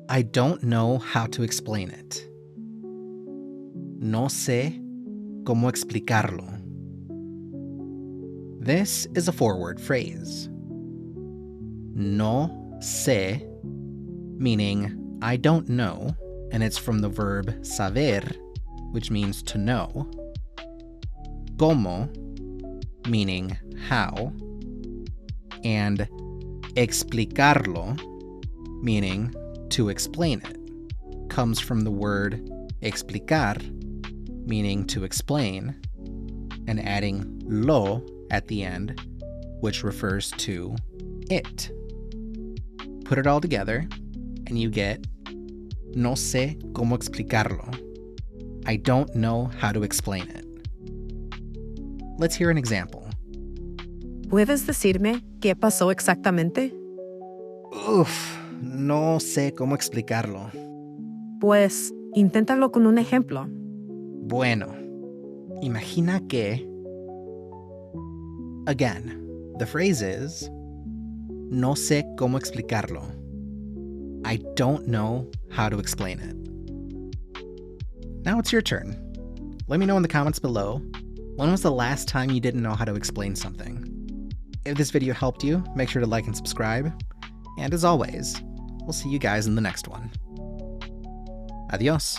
I don't know how to explain it. No sé cómo explicarlo. This is a four-word phrase. No sé, meaning I don't know, and it's from the verb saber, which means to know. Cómo, meaning how. And explicarlo, meaning to explain it, comes from the word explicar, meaning to explain, and adding lo at the end, which refers to it. Put it all together, and you get no sé cómo explicarlo. I don't know how to explain it. Let's hear an example. ¿Puedes decirme qué pasó exactamente? Uf, no sé cómo explicarlo. Pues, inténtalo con un ejemplo. Bueno, imagina que... Again, the phrase is no sé cómo explicarlo. I don't know how to explain it. Now it's your turn. Let me know in the comments below, when was the last time you didn't know how to explain something? If this video helped you, make sure to like and subscribe. And as always, we'll see you guys in the next one. Adios.